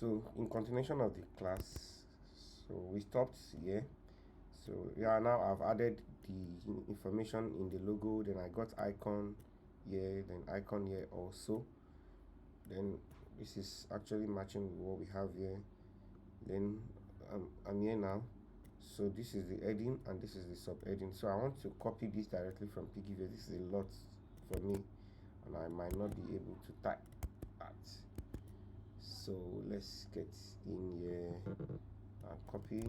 So in continuation of the class, so we stopped here. So yeah, now I've added the information in the logo, then I got icon here, then icon here also. Then this is actually matching with what we have here. Then I'm here now. So this is the heading and this is the subheading. So I want to copy this directly from Piggyville. This is a lot for me and I might not be able to type that. So let's get in here and copy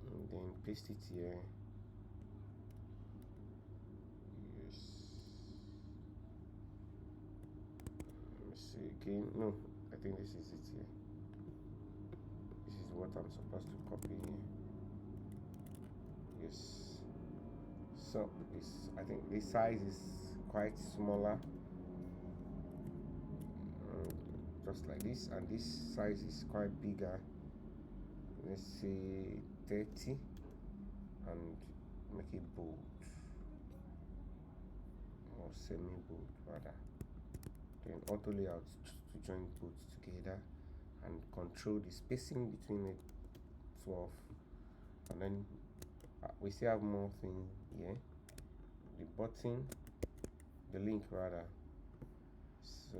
and then paste it here. Yes. Let me see again. No, I think this is it here. This is what I'm supposed to copy here. Yes. So this, I think this size is quite smaller. Just like this, and this size is quite bigger. Let's say 30 and make it bold or semi bold rather. Then auto layout to join both together and control the spacing between it 12. And then we still have more thing here, the button, the link rather. So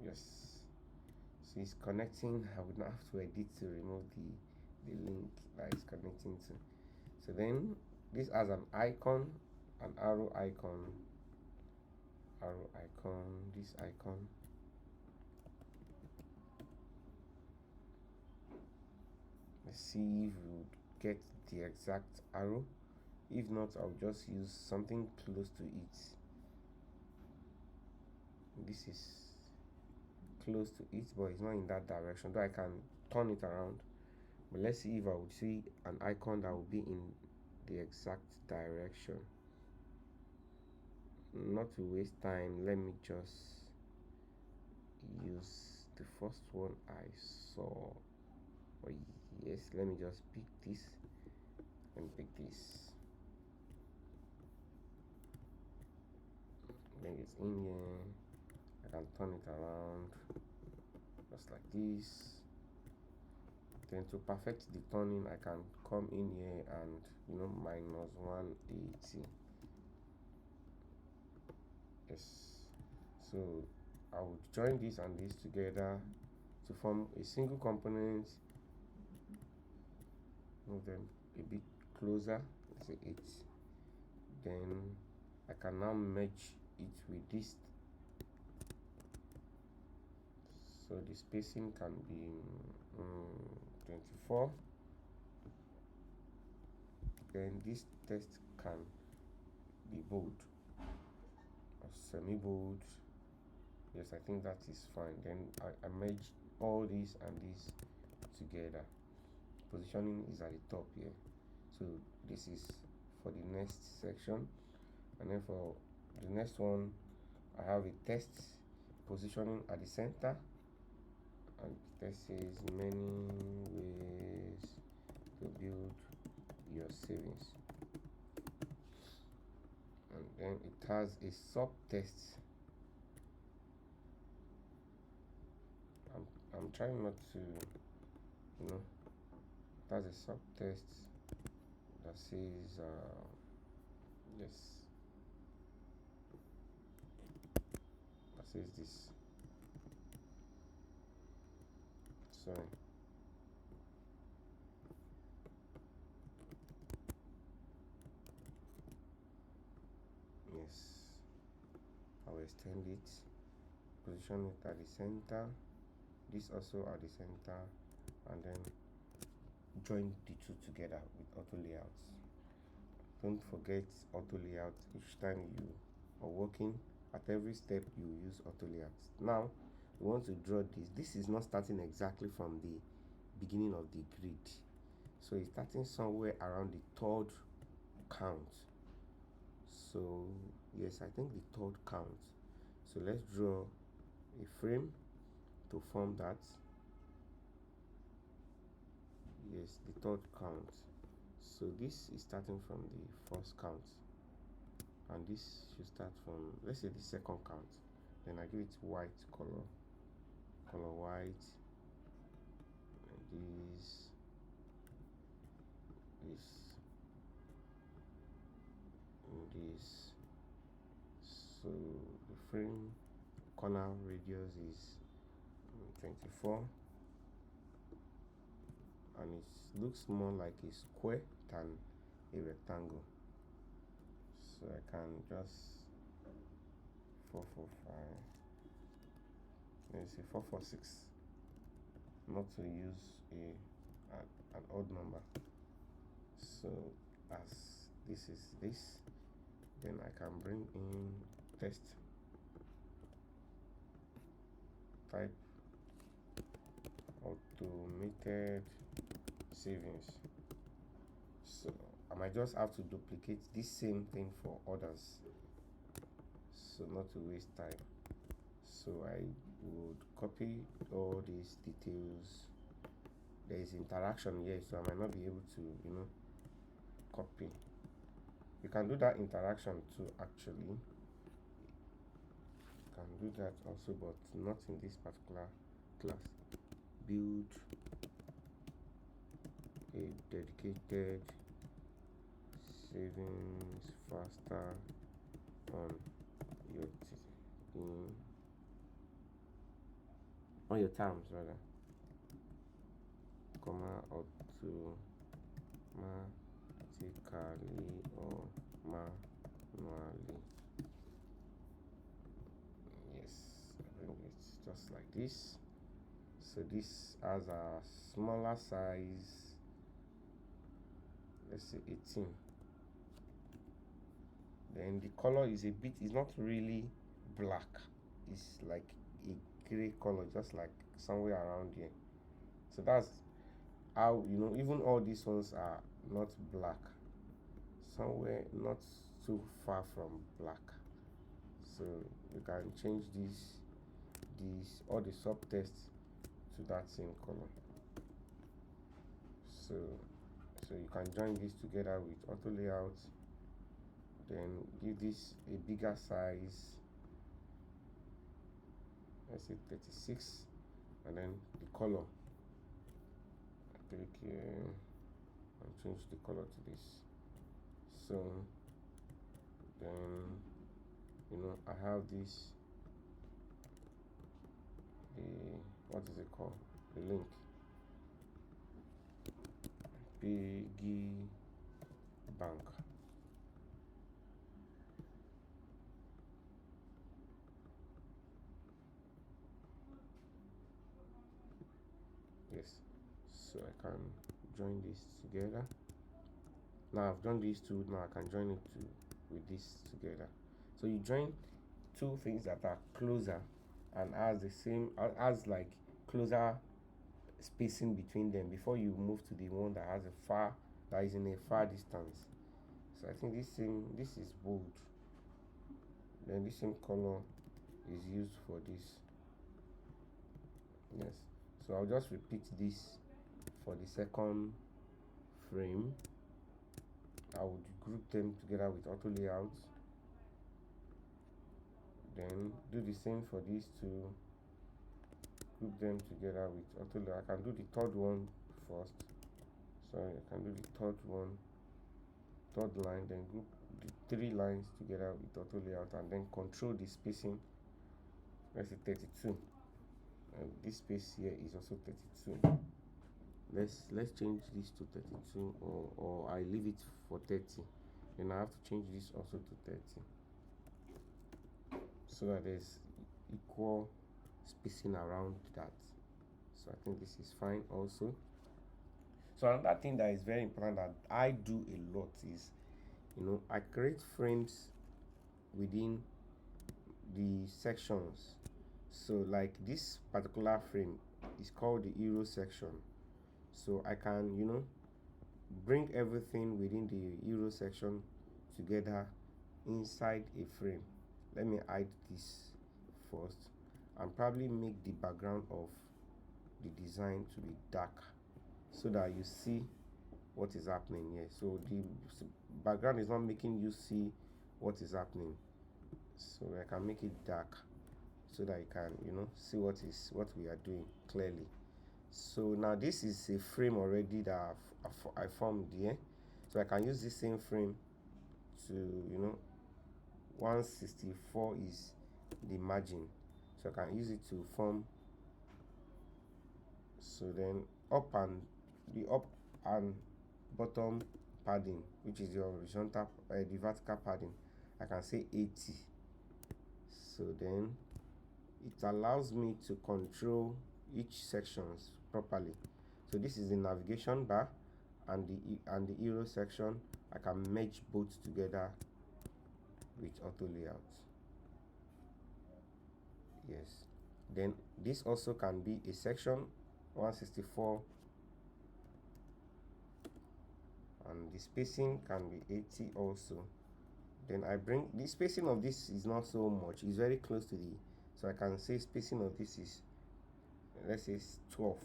yes, so it's connecting. I would not have to edit to remove the link that is connecting to. So then this has an icon, an arrow icon, this icon. Let's see if we get the exact arrow. If not, I'll just use something close to it. This is close to it, but it's not in that direction, though I can turn it around. But let's see if I would see an icon that will be in the exact direction. Not to waste time, let me just use the first one I saw. Oh yes, let me just pick this and pick this. Bring it in here. I can turn it around just like this. Then to perfect the turning, I can come in here and minus 180. Yes. So I would join this and this together to form a single component. Move them a bit closer. Let's say 8. Then I can now merge it with this. So the spacing can be 24. Then this text can be bold or semi bold. Yes, I think that is fine. Then I merge all these and these together. Positioning is at the top here. So this is for the next section, and then for the next one I have a text positioning at the center, and the text says many ways to build your savings, and then it has a sub text. I'm trying not to, it has a sub text that says yes, that says this. Sorry. Yes, I'll extend it, position it at the center, this also at the center, and then join the two together with auto layouts. Don't forget auto layout each time you are working. At every step you use auto layouts. Now we want to draw this. This is not starting exactly from the beginning of the grid, so it's starting somewhere around the third count. So yes, I think the third count. So let's draw a frame to form that. Yes, the third count. So this is starting from the first count, and this should start from, let's say, the second count. then I give it white color white, and this. So the frame corner radius is 24, and it looks more like a square than a rectangle. So I can just 445, let's say 446, not to use an odd number. So as this is this, then I can bring in text, type automated savings. So I might just have to duplicate this same thing for others, so not to waste time. So I would copy all these details. There is interaction here, so I might not be able to, copy. You can do that interaction too, actually. You can do that also, but not in this particular class. Build a dedicated savings faster on your on your terms, rather, comma, automatically or manually. Yes, I bring it just like this. So this has a smaller size, let's say 18. Then the color is it's not really black, it's like a gray color, just like somewhere around here. So that's how, even all these ones are not black, somewhere not too far from black. So you can change all the subtext to that same color. So you can join this together with auto layout, then give this a bigger size, let's say 36, and then the color, click here and change the color to this. So then I have this, what is it called, the link, Piggy Bank. Yes, so I can join this together. Now I've done these two, now I can join it with this together. So you join two things that are closer and has like closer spacing between them before you move to the one that is in a far distance. So I think this is bold, then this same color is used for this. Yes, so I'll just repeat this for the second frame. I would group them together with auto layout, then do the same for these two, group them together with auto layout. I can do the third one first. Sorry, I can do the third line, then group the 3 lines together with auto layout, and then control the spacing. Let's say 32, and this space here is also 32. Let's change this to 32, or I leave it for 30. Then I have to change this also to 30, so that there's equal spacing around that. So I think this is fine also. So another thing that is very important that I do a lot is, I create frames within the sections. So like this particular frame is called the Euro section. So I can, bring everything within the Euro section together inside a frame. Let me hide this first and probably make the background of the design to be dark, so that you see what is happening here. So the background is not making you see what is happening, so I can make it dark so that you can, see what we are doing clearly. So now this is a frame already that I formed here, so I can use this same frame to, 164 is the margin, so I can use it to form. So then the up and bottom padding, which is the horizontal, the vertical padding, I can say 80. So then it allows me to control each sections properly. So this is the navigation bar and the arrow section. I can merge both together with auto layout. Yes. Then this also can be a section 164, and the spacing can be 80 also. Then I bring the spacing of this is not so much, it's very close to the, so I can say spacing of this is, let's say 12.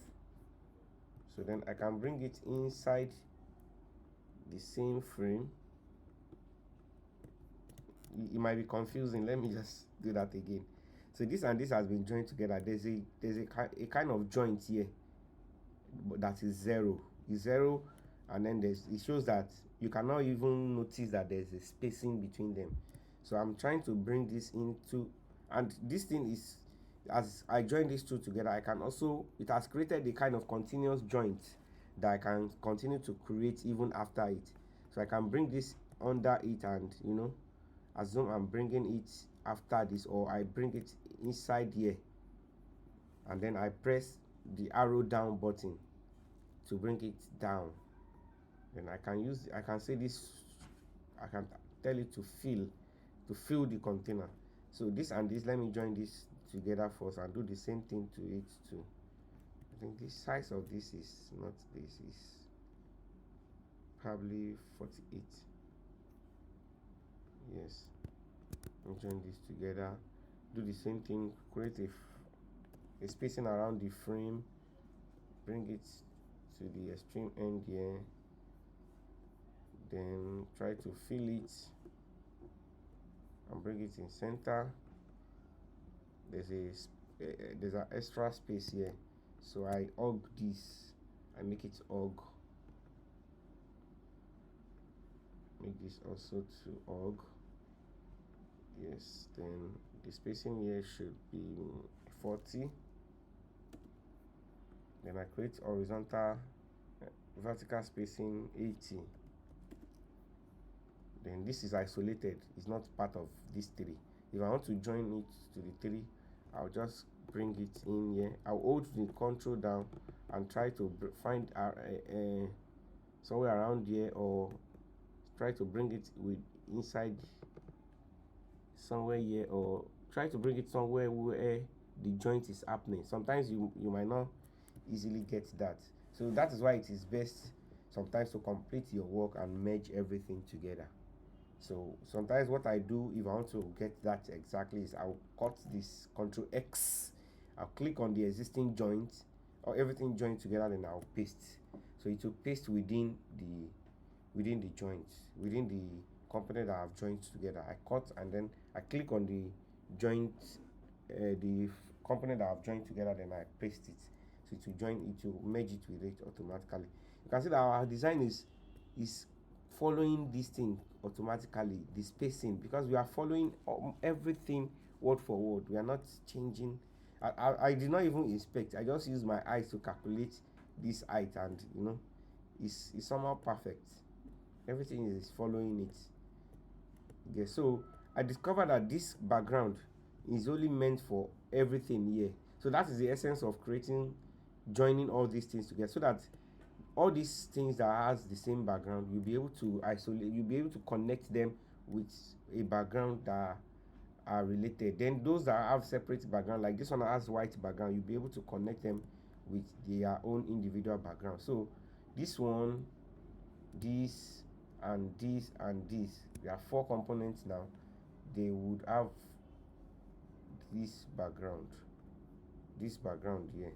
So then I can bring it inside the same frame. It might be confusing, let me just do that again. So this and this has been joined together. There's a kind of joint here, but that is zero. Is zero, and then it shows that you cannot even notice that there's a spacing between them. So I'm trying to bring this into, and this thing is, as I join these two together, I can also, it has created a kind of continuous joint that I can continue to create even after it. So I can bring this under it, and assume I'm bringing it after this, or I bring it inside here, and then I press the arrow down button to bring it down. Then I can say this, I can tell it to fill the container. So this and this, let me join this together first and do the same thing to it too. I think the size of this is not, this is probably 48. Yes, join this together, do the same thing, create a spacing around the frame, bring it to the extreme end here, then try to fill it and bring it in center. There's an extra space here, so I hug this, I make it hug, make this also to hug. Yes, then the spacing here should be 40. Then I create horizontal, vertical spacing 80. Then this is isolated, it's not part of this 3. If I want to join it to the 3, I'll just bring it in here. I'll hold the control down and try to find somewhere around here, or try to bring it with inside somewhere here, or try to bring it somewhere where the joint is happening. Sometimes you might not easily get that, so that is why it is best sometimes to complete your work and merge everything together. So sometimes what I do, if I want to get that exactly, is I'll cut this, Ctrl X, I'll click on the existing joint or everything joined together, then I'll paste. So it will paste within the joint, within the component that I've joined together. I cut and then I click on the joint, the component that I've joined together, then I paste it. So it will join, it will merge it with it automatically. You can see that our design is following this thing automatically, the spacing, because we are following everything word for word. We are not changing. I did not even inspect, I just use my eyes to calculate this height, and it's somehow perfect. Everything is following it. Okay, so I discovered that this background is only meant for everything here. So that is the essence of joining all these things together, so that all these things that has the same background, you'll be able to isolate, you'll be able to connect them with a background that are related. Then those that have separate background, like this one has white background, you'll be able to connect them with their own individual background. So this one, this and this and this, there are 4 components now. They would have this background here.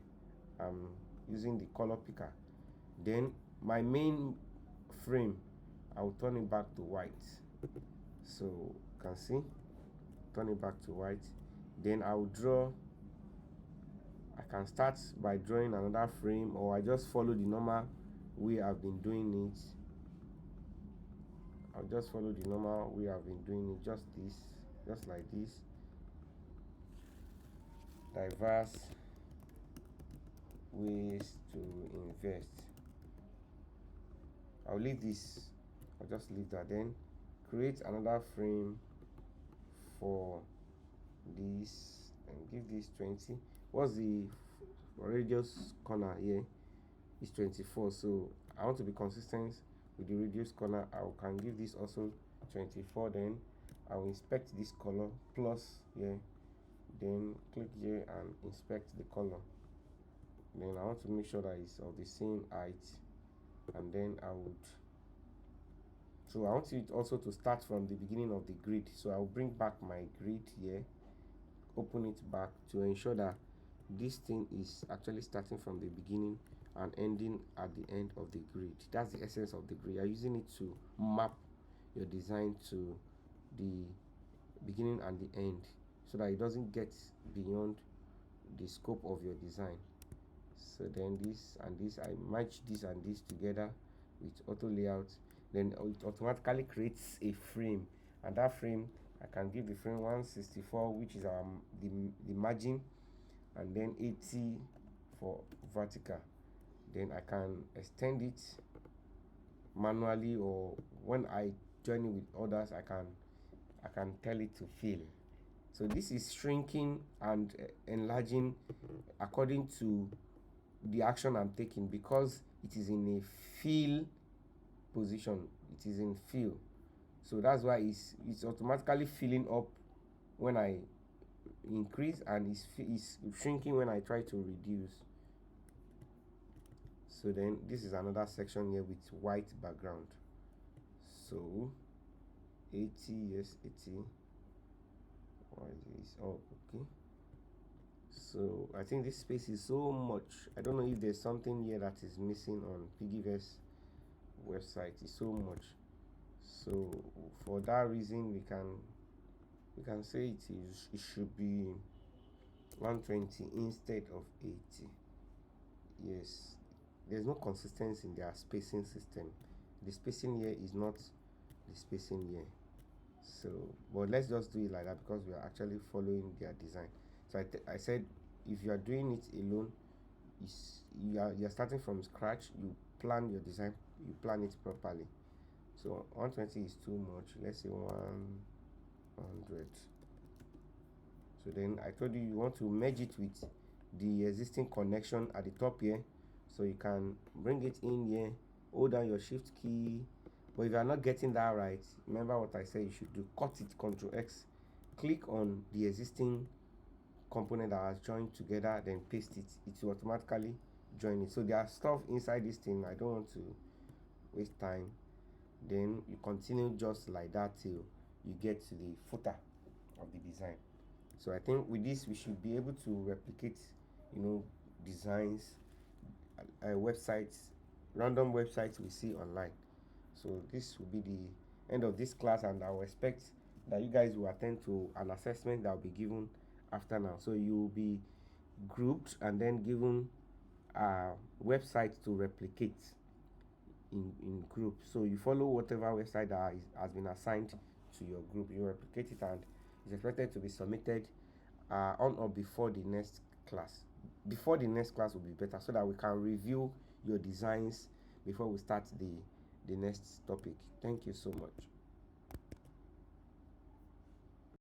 I'm using the color picker. Then my main frame, I'll turn it back to white. So you can see, turn it back to white. Then I'll draw. I can start by drawing another frame, or I just follow the normal way I've been doing it. I'll just follow the normal way I've been doing it, just like this. Diverse ways to invest. I'll leave this. I'll just leave that. Then create another frame for this and give this 20. What's the radius corner here? Is 24. So I want to be consistent with the radius corner. I can give this also 24. Then I will inspect this color plus here. Then click here and inspect the color. Then I want to make sure that it's of the same height, and then I want it also to start from the beginning of the grid. So I'll bring back my grid here, open it back to ensure that this thing is actually starting from the beginning and ending at the end of the grid. That's the essence of the grid. You're using it to map your design to the beginning and the end, so that it doesn't get beyond the scope of your design. So then this and this, I match this and this together with auto layout. Then it automatically creates a frame, and that frame, I can give the frame 164, which is the margin, and then 80 for vertical. Then I can extend it manually, or when I join it with others, I can tell it to fill. So this is shrinking and enlarging according to the action I'm taking, because it is in a fill position. It is in fill, so that's why it's automatically filling up when I increase, and it's shrinking when I try to reduce. So then this is another section here with white background. So 80, yes, 80. Why is this? Oh, okay. So I think this space is so much. I don't know if there's something here that is missing on Piggyverse website. It's so much. So for that reason, we can say it should be 120 instead of 80. Yes, there's no consistency in their spacing system. The spacing here is not the spacing here. So, but let's just do it like that, because we are actually following their design. So I said, if you are doing it alone, you're starting from scratch. You plan your design, you plan it properly. So 120 is too much. Let's say 100. So then I told you want to merge it with the existing connection at the top here. So you can bring it in here, hold down your shift key. But if you are not getting that right, remember what I said you should do. Cut it, Ctrl X, click on the existing component that has joined together, then paste it. It will automatically join it. So there are stuff inside this thing. I don't want to waste time. Then you continue just like that till you get to the footer of the design. So I think with this we should be able to replicate, designs, websites, random websites we see online. So this will be the end of this class, and I will expect that you guys will attend to an assessment that will be given after now. So you will be grouped and then given websites to replicate in groups. So you follow whatever website that has been assigned to your group, you replicate it, and it's expected to be submitted on or before the next class. Before the next class will be better, so that we can review your designs before we start the next topic. Thank you so much.